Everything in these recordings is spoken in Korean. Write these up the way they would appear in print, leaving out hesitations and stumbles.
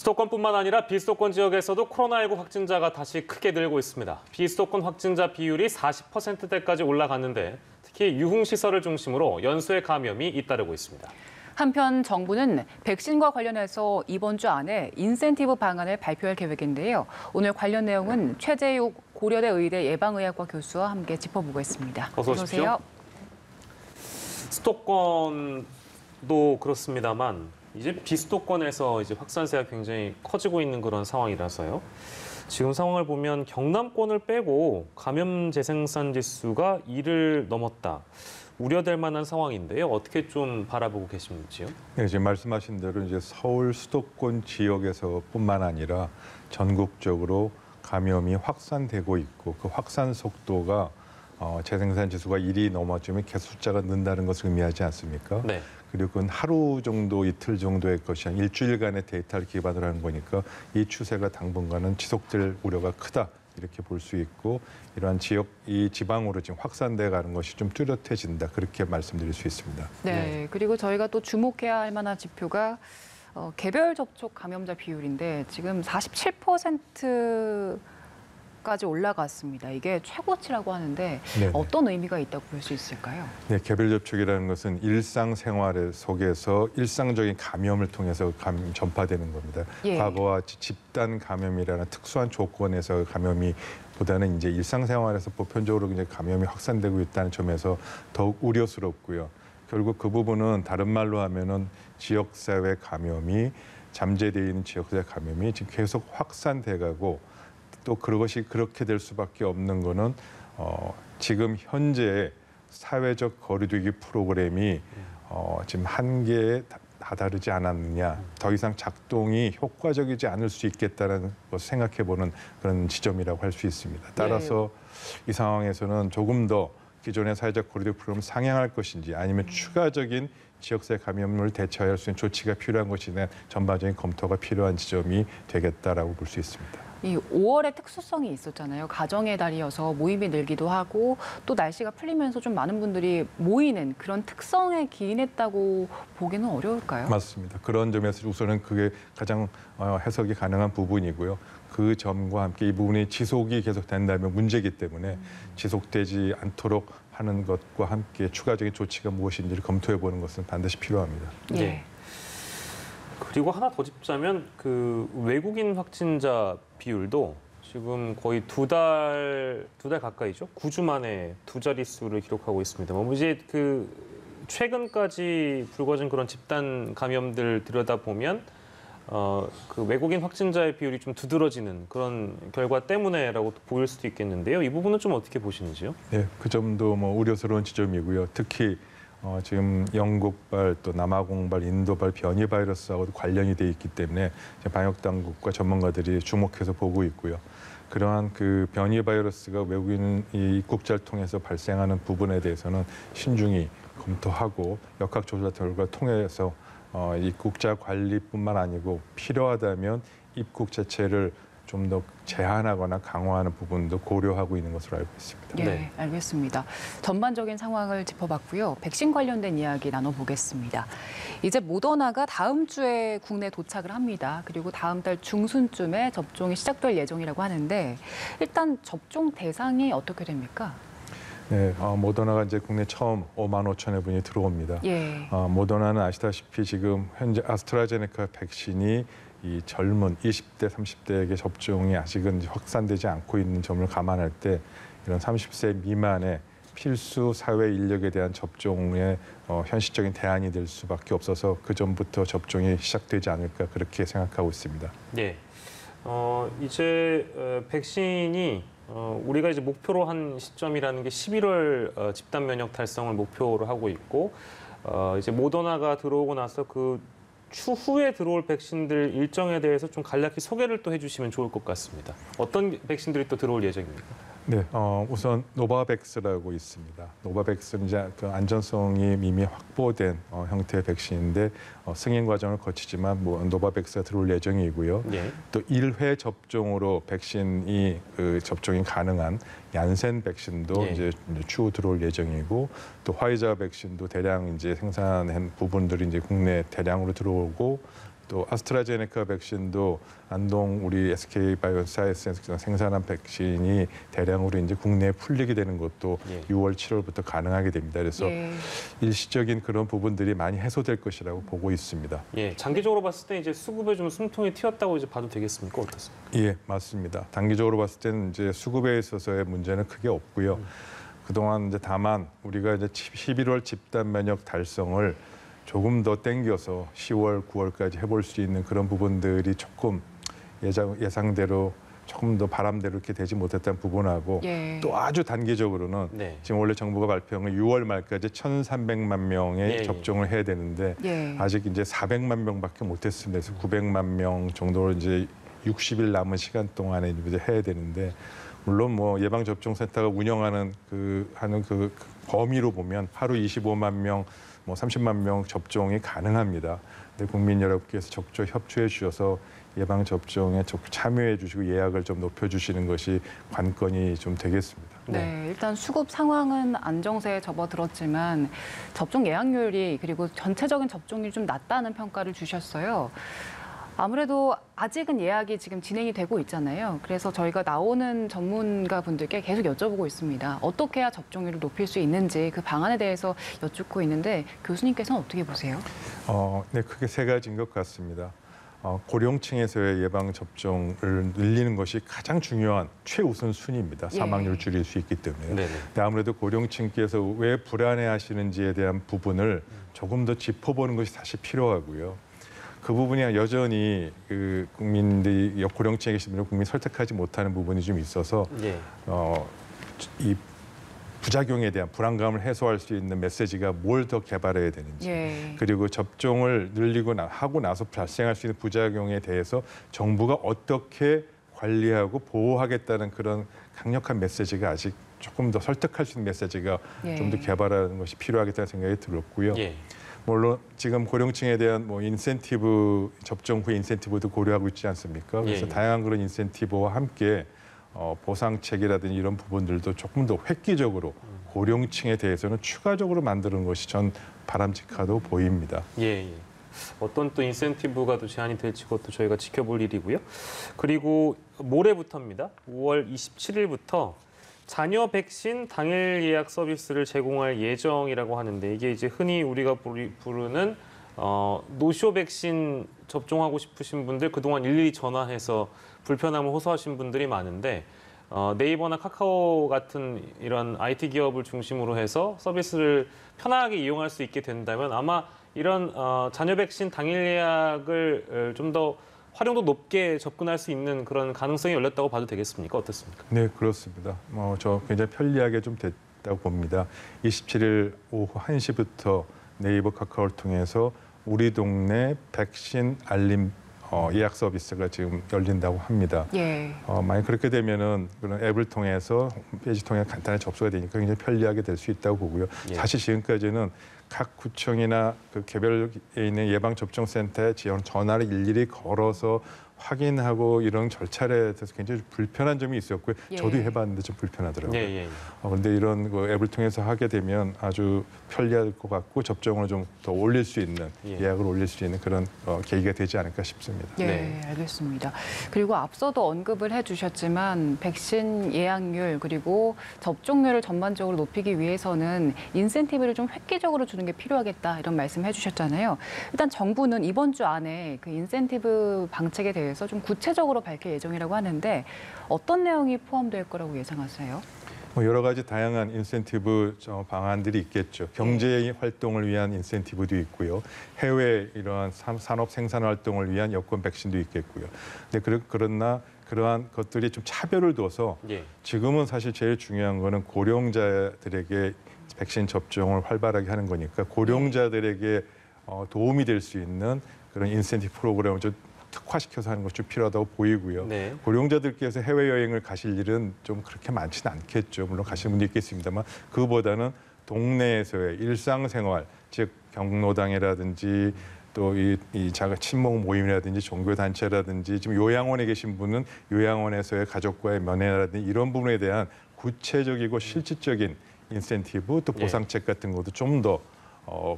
수도권뿐만 아니라 비수도권 지역에서도 코로나19 확진자가 다시 크게 늘고 있습니다. 비수도권 확진자 비율이 40%대까지 올라갔는데 특히 유흥시설을 중심으로 연쇄 감염이 잇따르고 있습니다. 한편 정부는 백신과 관련해서 이번 주 안에 인센티브 방안을 발표할 계획인데요. 오늘 관련 내용은 최재욱 고려대 의대 예방의학과 교수와 함께 짚어보겠습니다. 어서 오십시오. 수도권도 그렇습니다만 이제 비수도권에서 이제 확산세가 굉장히 커지고 있는 그런 상황이라서요. 지금 상황을 보면 경남권을 빼고 감염 재생산 지수가 2를 넘었다. 우려될 만한 상황인데요. 어떻게 좀 바라보고 계시는지요? 네, 지금 말씀하신 대로 이제 서울 수도권 지역에서뿐만 아니라 전국적으로 감염이 확산되고 있고 그 확산 속도가 재생산 지수가 1이 넘어지면 계속 숫자가 는다는 것을 의미하지 않습니까? 네. 그리고 그건 하루 정도, 이틀 정도의 것이 아니라 일주일간의 데이터를 기반으로 하는 거니까 이 추세가 당분간은 지속될 우려가 크다. 이렇게 볼 수 있고 이러한 지역, 이 지방으로 지금 확산돼 가는 것이 좀 뚜렷해진다. 그렇게 말씀드릴 수 있습니다. 네, 그리고 저희가 또 주목해야 할 만한 지표가 개별 접촉 감염자 비율인데 지금 47%까지 올라갔습니다. 이게 최고치라고 하는데 네네. 어떤 의미가 있다고 볼 수 있을까요? 네, 개별 접촉이라는 것은 일상생활 속에서 일상적인 감염을 통해서 전파되는 겁니다. 예. 과거와 같이 집단 감염이라는 특수한 조건에서 감염이 보다는 이제 일상생활에서 보편적으로 이제 감염이 확산되고 있다는 점에서 더욱 우려스럽고요. 결국 그 부분은 다른 말로 하면은 지역사회 감염이 잠재되어 있는 지역사회 감염이 지금 계속 확산돼가고 또 그것이 그렇게 될 수밖에 없는 거는 지금 현재 사회적 거리두기 프로그램이 지금 한계에 다다르지 않았느냐, 더 이상 작동이 효과적이지 않을 수 있겠다는 것을 생각해보는 그런 지점이라고 할 수 있습니다. 따라서 이 상황에서는 조금 더 기존의 사회적 거리두기 프로그램을 상향할 것인지 아니면 추가적인 지역사회 감염을 대처할 수 있는 조치가 필요한 것에 대한 전반적인 검토가 필요한 지점이 되겠다라고 볼 수 있습니다. 이 5월의 특수성이 있었잖아요. 가정의 달이어서 모임이 늘기도 하고 또 날씨가 풀리면서 좀 많은 분들이 모이는 그런 특성에 기인했다고 보기는 어려울까요? 맞습니다. 그런 점에서 우선은 그게 가장 해석이 가능한 부분이고요. 그 점과 함께 이 부분이 지속이 계속 된다면 문제이기 때문에 지속되지 않도록 하는 것과 함께 추가적인 조치가 무엇인지를 검토해 보는 것은 반드시 필요합니다. 네. 그리고 하나 더 짚자면 그 외국인 확진자 비율도 지금 거의 두 달 가까이죠. 9주 만에 두 자릿수를 기록하고 있습니다. 뭐 이제 그 최근까지 불거진 그런 집단 감염들 들여다보면 그 외국인 확진자의 비율이 좀 두드러지는 그런 결과 때문에라고 보일 수도 있겠는데요. 이 부분은 좀 어떻게 보시는지요? 네, 그 점도 뭐 우려스러운 지점이고요. 특히 지금 영국발 또 남아공발 인도발 변이 바이러스하고도 관련이 돼 있기 때문에 방역 당국과 전문가들이 주목해서 보고 있고요. 그러한 그 변이 바이러스가 외국인 입국자를 통해서 발생하는 부분에 대해서는 신중히 검토하고 역학조사 결과 통해서 입국자 관리뿐만 아니고 필요하다면 입국 자체를 좀 더 제한하거나 강화하는 부분도 고려하고 있는 것으로 알고 있습니다. 네, 알겠습니다. 전반적인 상황을 짚어봤고요. 백신 관련된 이야기 나눠보겠습니다. 이제 모더나가 다음 주에 국내 도착을 합니다. 그리고 다음 달 중순쯤에 접종이 시작될 예정이라고 하는데 일단 접종 대상이 어떻게 됩니까? 네, 모더나가 이제 국내 처음 5만 5천여 분이 들어옵니다. 예. 모더나는 아시다시피 지금 현재 아스트라제네카 백신이 이 젊은 20대, 30대에게 접종이 아직은 확산되지 않고 있는 점을 감안할 때 이런 30세 미만의 필수 사회 인력에 대한 접종에 현실적인 대안이 될 수밖에 없어서 그 전부터 접종이 시작되지 않을까 그렇게 생각하고 있습니다. 네. 이제 백신이 우리가 이제 목표로 한 시점이라는 게 11월 집단 면역 달성을 목표로 하고 있고 이제 모더나가 들어오고 나서 그 추후에 들어올 백신들 일정에 대해서 좀 간략히 소개를 또 해주시면 좋을 것 같습니다. 어떤 백신들이 또 들어올 예정입니까? 네, 우선 노바백스라고 있습니다. 노바백스는 이제 그 안전성이 이미 확보된 형태의 백신인데 승인 과정을 거치지만 뭐 노바백스가 들어올 예정이고요. 네. 또 1회 접종으로 백신이 접종이 가능한 얀센 백신도 이제 추후 들어올 예정이고 또 화이자 백신도 대량 이제 생산한 부분들이 이제 국내 대량으로 들어오고 또 아스트라제네카 백신도 안동 우리 SK 바이오사이언스에서 생산한 백신이 대량으로 이제 국내에 풀리게 되는 것도 예. 6월, 7월부터 가능하게 됩니다. 그래서 예. 일시적인 그런 부분들이 많이 해소될 것이라고 보고 있습니다. 예, 장기적으로 봤을 때 이제 수급에 좀 숨통이 튀었다고 이제 봐도 되겠습니까? 어떻습니까? 예, 맞습니다. 단기적으로 봤을 때는 이제 수급에 있어서의 문제는 크게 없고요. 그동안 이제 다만 우리가 이제 11월 집단 면역 달성을 조금 더 땡겨서 10월, 9월까지 해볼 수 있는 그런 부분들이 조금 예상대로 조금 더 바람대로 이렇게 되지 못했다는 부분하고 예. 또 아주 단기적으로는 네. 지금 원래 정부가 발표한 건 6월 말까지 1,300만 명의 예, 예. 접종을 해야 되는데 예. 아직 이제 400만 명밖에 못했습니다. 그래서 900만 명 정도로 이제 60일 남은 시간 동안에 이제 해야 되는데 물론 뭐 예방접종센터가 운영하는 그 범위로 보면 하루 25만 명, 뭐 30만 명 접종이 가능합니다. 근데 국민 여러분께서 적극 협조해 주셔서 예방 접종에 참여해 주시고 예약을 좀 높여 주시는 것이 관건이 좀 되겠습니다. 네, 일단 수급 상황은 안정세에 접어들었지만 접종 예약률이 그리고 전체적인 접종률이 좀 낮다는 평가를 주셨어요. 아무래도 아직은 예약이 지금 진행이 되고 있잖아요. 그래서 저희가 나오는 전문가 분들께 계속 여쭤보고 있습니다. 어떻게 해야 접종률을 높일 수 있는지 그 방안에 대해서 여쭙고 있는데 교수님께서는 어떻게 보세요? 네, 크게 세 가지인 것 같습니다. 고령층에서의 예방 접종을 늘리는 것이 가장 중요한 최우선 순위입니다. 예. 사망률을 줄일 수 있기 때문에. 네네. 근데 아무래도 고령층께서 왜 불안해하시는지에 대한 부분을 조금 더 짚어보는 것이 사실 필요하고요. 그 부분이 여전히 그 국민들이 고령층에 계신 분들 국민 설득하지 못하는 부분이 좀 있어서 예. 이 부작용에 대한 불안감을 해소할 수 있는 메시지가 뭘 더 개발해야 되는지 예. 그리고 접종을 늘리고 하고 나서 발생할 수 있는 부작용에 대해서 정부가 어떻게 관리하고 보호하겠다는 그런 강력한 메시지가 아직 조금 더 설득할 수 있는 메시지가 예. 좀 더 개발하는 것이 필요하겠다는 생각이 들었고요. 예. 물론 지금 고령층에 대한 뭐 인센티브 접종 후 인센티브도 고려하고 있지 않습니까? 그래서 예. 다양한 그런 인센티브와 함께 보상책이라든지 이런 부분들도 조금 더 획기적으로 고령층에 대해서는 추가적으로 만드는 것이 전 바람직하다고 보입니다. 예, 예. 어떤 또 인센티브가 또 제한이 될지 그것도 저희가 지켜볼 일이고요. 그리고 모레부터입니다. 5월 27일부터 자녀 백신 당일 예약 서비스를 제공할 예정이라고 하는데 이게 이제 흔히 우리가 부르는 노쇼 백신 접종하고 싶으신 분들 그동안 일일이 전화해서 불편함을 호소하신 분들이 많은데 네이버나 카카오 같은 이런 IT 기업을 중심으로 해서 서비스를 편하게 이용할 수 있게 된다면 아마 이런 자녀 백신 당일 예약을 좀 더 활용도 높게 접근할 수 있는 그런 가능성이 열렸다고 봐도 되겠습니까? 어떻습니까? 네, 그렇습니다. 저 굉장히 편리하게 좀 됐다고 봅니다. 27일 오후 1시부터 네이버 카카오를 통해서 우리 동네 백신 알림 예약 서비스가 지금 열린다고 합니다. 예. 만약 그렇게 되면은 그런 앱을 통해서 홈페이지 통해 간단히 접수가 되니까 굉장히 편리하게 될 수 있다고 보고요. 예. 사실 지금까지는 각 구청이나 그 개별에 있는 예방 접종 센터에 전화를 일일이 걸어서 확인하고 이런 절차에 대해서 굉장히 불편한 점이 있었고요. 예. 저도 해봤는데 좀 불편하더라고요. 예, 예. 그런데 이런 그 앱을 통해서 하게 되면 아주 편리할 것 같고 접종을 좀 더 올릴 수 있는 예. 예약을 올릴 수 있는 그런 계기가 되지 않을까 싶습니다. 예, 네. 알겠습니다. 그리고 앞서도 언급을 해주셨지만 백신 예약률 그리고 접종률을 전반적으로 높이기 위해서는 인센티브를 좀 획기적으로 주는 게 필요하겠다 이런 말씀 해주셨잖아요. 일단 정부는 이번 주 안에 그 인센티브 방책에 대해서 좀 구체적으로 밝힐 예정이라고 하는데 어떤 내용이 포함될 거라고 예상하세요? 여러 가지 다양한 인센티브 방안들이 있겠죠. 경제 활동을 위한 인센티브도 있고요. 해외 이러한 산업 생산 활동을 위한 여권 백신도 있겠고요. 근데 그러나 그러한 것들이 좀 차별을 둬서 예. 지금은 사실 제일 중요한 거는 고령자들에게 백신 접종을 활발하게 하는 거니까 고령자들에게 도움이 될 수 있는 그런 인센티브 프로그램을 좀 특화시켜서 하는 것이 좀 필요하다고 보이고요. 네. 고령자들께서 해외여행을 가실 일은 좀 그렇게 많지는 않겠죠. 물론 가시는 분도 있겠습니다만 그거보다는 동네에서의 일상생활, 즉 경로당이라든지 또 이 친목 모임이라든지 종교단체라든지 지금 요양원에 계신 분은 요양원에서의 가족과의 면회라든지 이런 부분에 대한 구체적이고 실질적인 인센티브 또 보상책 같은 것도 좀 더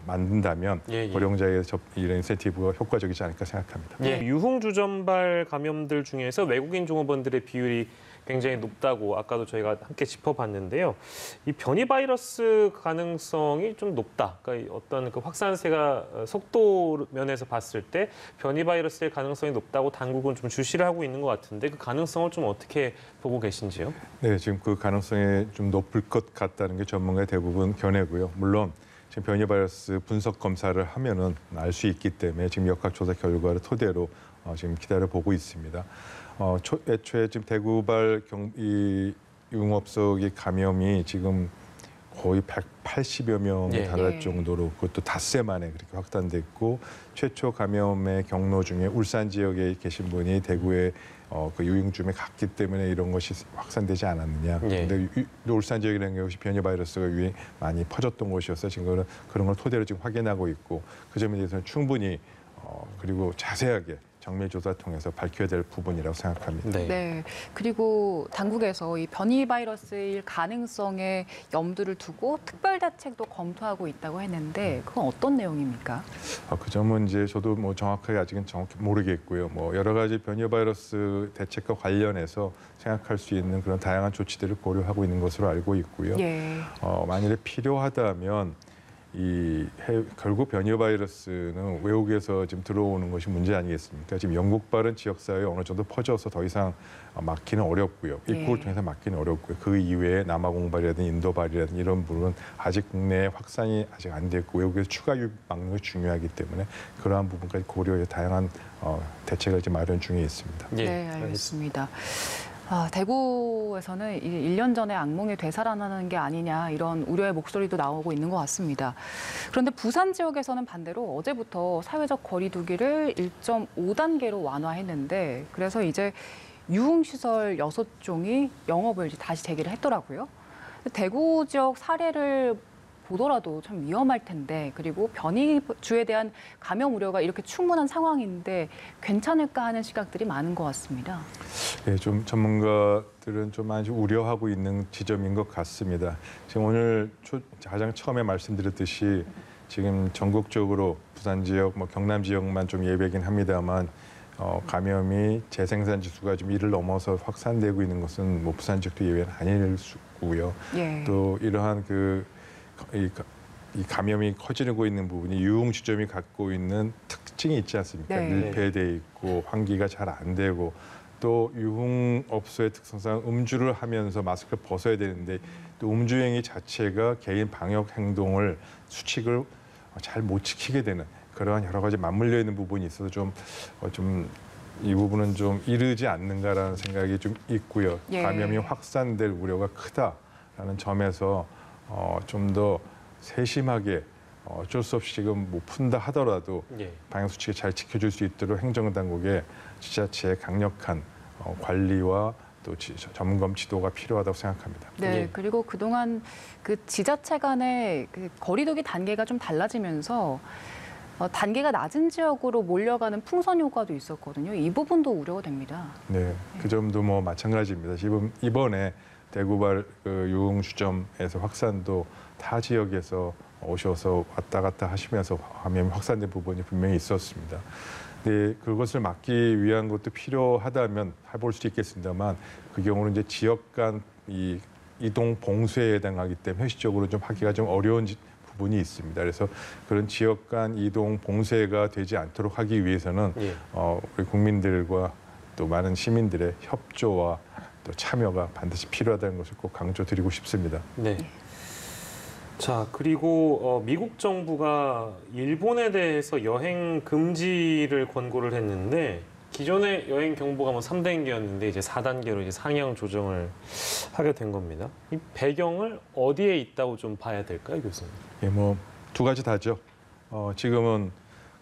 만든다면 예. 고령자의 이런 인센티브가 효과적이지 않을까 생각합니다. 예, 유흥주점발 감염들 중에서 외국인 종업원들의 비율이 굉장히 높다고 아까도 저희가 함께 짚어봤는데요. 이 변이 바이러스 가능성이 좀 높다. 그러니까 어떤 그 확산세가 속도 면에서 봤을 때 변이 바이러스의 가능성이 높다고 당국은 좀 주시를 하고 있는 것 같은데 그 가능성을 좀 어떻게 보고 계신지요? 네, 지금 그 가능성이 좀 높을 것 같다는 게 전문가의 대부분 견해고요. 물론 지금 변이 바이러스 분석 검사를 하면은 알 수 있기 때문에 지금 역학조사 결과를 토대로 지금 기다려 보고 있습니다. 애초에 지금 대구발 이 유흥업소의 감염이 지금 거의 180여 명에 예. 달할 예. 정도로 그것도 닷새 만에 그렇게 확산됐고 최초 감염의 경로 중에 울산 지역에 계신 분이 대구에 그 유흥주점에 갔기 때문에 이런 것이 확산되지 않았느냐. 예. 근데 울산 지역이라는 게 역시 변이 바이러스가 많이 퍼졌던 곳이어서 지금 그런 걸 토대로 지금 확인하고 있고 그 점에 대해서는 충분히 그리고 자세하게 정밀 조사를 통해서 밝혀야 될 부분이라고 생각합니다. 네. 네. 그리고 당국에서 이 변이 바이러스일 가능성에 염두를 두고 특별 대책도 검토하고 있다고 했는데 그건 어떤 내용입니까? 그 점은 이제 저도 뭐 정확하게 아직은 정확히 모르겠고요. 뭐 여러 가지 변이 바이러스 대책과 관련해서 생각할 수 있는 그런 다양한 조치들을 고려하고 있는 것으로 알고 있고요. 예. 만일에 필요하다면 결국 변이 바이러스는 외국에서 지금 들어오는 것이 문제 아니겠습니까? 지금 영국발은 지역사회에 어느 정도 퍼져서 더 이상 막기는 어렵고요. 입국을 통해서 막기는 어렵고요. 그 이외에 남아공발이라든지 인도발이라든지 이런 부분은 아직 국내에 확산이 아직 안 됐고 외국에서 추가 유입 막는 것이 중요하기 때문에 그러한 부분까지 고려해 다양한 대책을 지금 마련 중에 있습니다. 예. 네, 알겠습니다. 대구에서는 1년 전에 악몽이 되살아나는 게 아니냐 이런 우려의 목소리도 나오고 있는 것 같습니다. 그런데 부산 지역에서는 반대로 어제부터 사회적 거리 두기를 1.5단계로 완화했는데 그래서 이제 유흥시설 6종이 영업을 이제 다시 재개를 했더라고요. 대구 지역 사례를 보더라도 참 위험할 텐데 그리고 변이주에 대한 감염 우려가 이렇게 충분한 상황인데 괜찮을까 하는 시각들이 많은 것 같습니다. 네, 좀 전문가들은 좀 많이 우려하고 있는 지점인 것 같습니다. 지금 오늘 가장 처음에 말씀드렸듯이 지금 전국적으로 부산 지역, 뭐 경남 지역만 좀 예외긴 합니다만 감염이 재생산 지수가 좀 1을 넘어서 확산되고 있는 것은 뭐 부산 지역도 예외는 아닐 수고요. 예. 또 이러한 이 감염이 커지고 있는 부분이 유흥주점이 갖고 있는 특징이 있지 않습니까? 네. 밀폐돼 있고 환기가 잘 안 되고 또 유흥업소의 특성상 음주를 하면서 마스크를 벗어야 되는데 또 음주 행위 자체가 개인 방역 행동을 수칙을 잘 못 지키게 되는 그러한 여러 가지 맞물려 있는 부분이 있어서 좀 이 부분은 좀 이르지 않는가라는 생각이 좀 있고요. 예. 감염이 확산될 우려가 크다라는 점에서 좀 더 세심하게 어쩔 수 없이 지금 못 푼다 하더라도 예. 방역 수칙을 잘 지켜줄 수 있도록 행정당국의 지자체의 강력한 관리와 또 점검 지도가 필요하다고 생각합니다. 네, 예. 그리고 그동안 그 지자체 간의 그 거리두기 단계가 좀 달라지면서 단계가 낮은 지역으로 몰려가는 풍선 효과도 있었거든요. 이 부분도 우려가 됩니다. 네, 그 점도 뭐 마찬가지입니다. 지금 이번에 대구발 유흥주점에서 확산도 타 지역에서 오셔서 왔다 갔다 하시면서 감염이 확산된 부분이 분명히 있었습니다. 네, 그것을 막기 위한 것도 필요하다면 해볼 수 있겠습니다만 그 경우는 이제 지역 간 이 이동 봉쇄에 해당하기 때문에 현실적으로 좀 하기가 좀 어려운 부분이 있습니다. 그래서 그런 지역 간 이동 봉쇄가 되지 않도록 하기 위해서는 예. 우리 국민들과 또 많은 시민들의 협조와 또 참여가 반드시 필요하다는 것을 꼭 강조드리고 싶습니다. 네. 자, 그리고 미국 정부가 일본에 대해서 여행 금지를 권고를 했는데 기존의 여행 경보가 뭐 3단계였는데 이제 4단계로 이제 상향 조정을 하게 된 겁니다. 이 배경을 어디에 있다고 좀 봐야 될까요, 교수님? 예, 뭐 두 가지 다죠. 지금은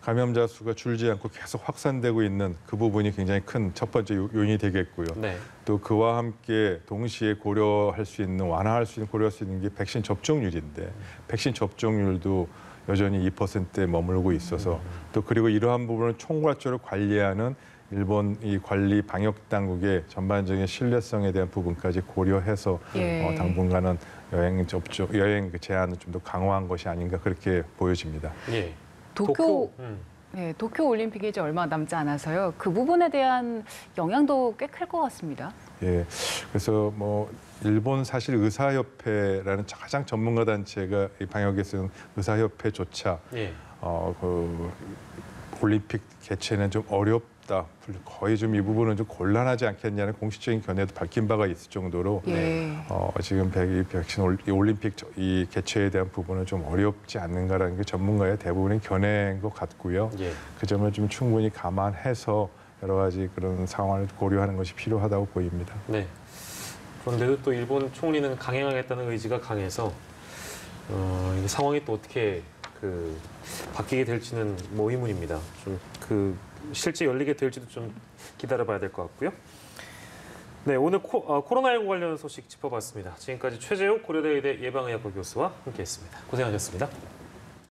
감염자 수가 줄지 않고 계속 확산되고 있는 그 부분이 굉장히 큰 첫 번째 요인이 되겠고요. 네. 또 그와 함께 동시에 고려할 수 있는 완화할 수 있는 고려할 수 있는 게 백신 접종률인데 백신 접종률도 여전히 2%에 머물고 있어서 또 그리고 이러한 부분을 총괄적으로 관리하는 일본 이 관리 방역 당국의 전반적인 신뢰성에 대한 부분까지 고려해서 예. 당분간은 여행 그 제한을 좀 더 강화한 것이 아닌가 그렇게 보여집니다. 예. 도쿄 네, 도쿄 올림픽이 이제 얼마 남지 않아서요. 그 부분에 대한 영향도 꽤 클 것 같습니다. 예, 그래서 뭐 일본 사실 의사협회라는 가장 전문가 단체가 이 방역에서는 의사협회조차 예. 그 올림픽 개최는 좀 어렵다. 거의 좀 이 부분은 좀 곤란하지 않겠냐는 공식적인 견해도 밝힌 바가 있을 정도로 예. 지금 백신 올림픽 이 개최에 대한 부분은 좀 어렵지 않는가라는 게 전문가의 대부분의 견해인 것 같고요. 예. 그 점을 좀 충분히 감안해서 여러 가지 그런 상황을 고려하는 것이 필요하다고 보입니다. 네. 그런데도 또 일본 총리는 강행하겠다는 의지가 강해서 이 상황이 또 어떻게 바뀌게 될지는 뭐 의문입니다. 좀 실제 열리게 될지도 좀 기다려봐야 될 것 같고요. 네, 오늘 코로나19 관련 소식 짚어봤습니다. 지금까지 최재욱 고려대 의대 예방의학과 교수와 함께했습니다. 고생하셨습니다.